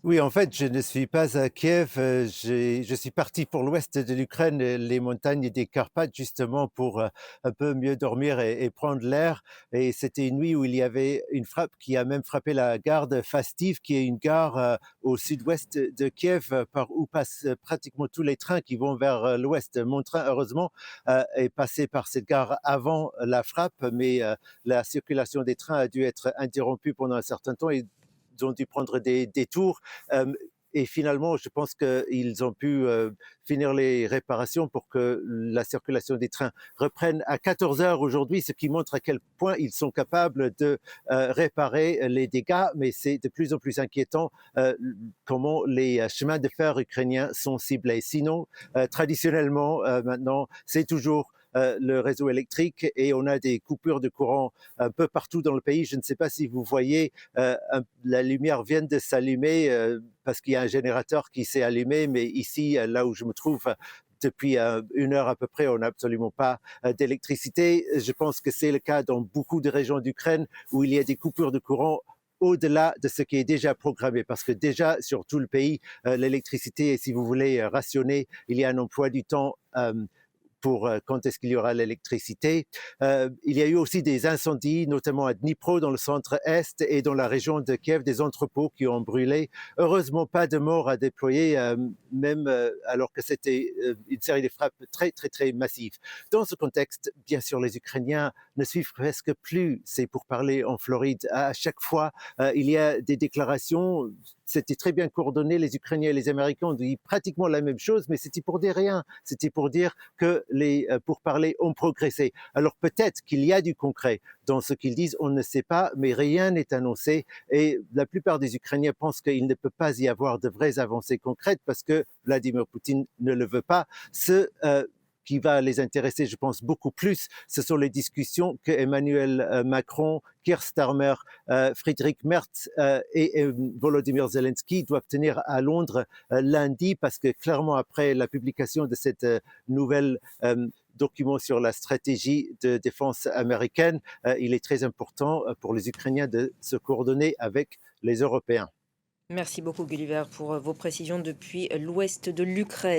Oui, en fait, je ne suis pas à Kiev, je suis parti pour l'ouest de l'Ukraine, les montagnes des Carpates justement pour, un peu mieux dormir et prendre l'air et c'était une nuit où il y avait une frappe qui a même frappé la gare de Fastiv, qui est une gare, au sud-ouest de Kiev, par où passent, pratiquement tous les trains qui vont vers, l'ouest. Mon train, heureusement, est passé par cette gare avant la frappe, mais, la circulation des trains a dû être interrompue pendant un certain temps et ils ont dû prendre des détours. Et finalement, je pense qu'ils ont pu finir les réparations pour que la circulation des trains reprenne à 14 heures aujourd'hui, ce qui montre à quel point ils sont capables de réparer les dégâts. Mais c'est de plus en plus inquiétant comment les chemins de fer ukrainiens sont ciblés. Sinon, traditionnellement, maintenant, c'est toujours le réseau électrique et on a des coupures de courant un peu partout dans le pays. Je ne sais pas si vous voyez, la lumière vient de s'allumer parce qu'il y a un générateur qui s'est allumé, mais ici, là où je me trouve, depuis une heure à peu près, on n'a absolument pas d'électricité. Je pense que c'est le cas dans beaucoup de régions d'Ukraine où il y a des coupures de courant au-delà de ce qui est déjà programmé, parce que déjà sur tout le pays, l'électricité, si vous voulez rationner, il y a un emploi du temps pour quand est-ce qu'il y aura l'électricité. Il y a eu aussi des incendies, notamment à Dnipro, dans le centre-est, et dans la région de Kiev, des entrepôts qui ont brûlé. Heureusement, pas de morts à déployer, même alors que c'était une série de frappes très, très, très massives. Dans ce contexte, bien sûr, les Ukrainiens ne suivent presque plus ces pourparlers en Floride. À chaque fois, il y a des déclarations. C'était très bien coordonné. Les Ukrainiens et les Américains ont dit pratiquement la même chose, mais c'était pour dire rien. C'était pour dire que les pourparlers ont progressé. Alors peut-être qu'il y a du concret dans ce qu'ils disent, on ne sait pas, mais rien n'est annoncé. Et la plupart des Ukrainiens pensent qu'il ne peut pas y avoir de vraies avancées concrètes parce que Vladimir Poutine ne le veut pas. Ce qui va les intéresser, je pense, beaucoup plus, ce sont les discussions que Emmanuel Macron, Keir Starmer, Friedrich Merz et Volodymyr Zelensky doivent tenir à Londres lundi, parce que clairement, après la publication de cette nouvelle document sur la stratégie de défense américaine, il est très important pour les Ukrainiens de se coordonner avec les Européens. Merci beaucoup Gulliver pour vos précisions depuis l'ouest de l'Ukraine.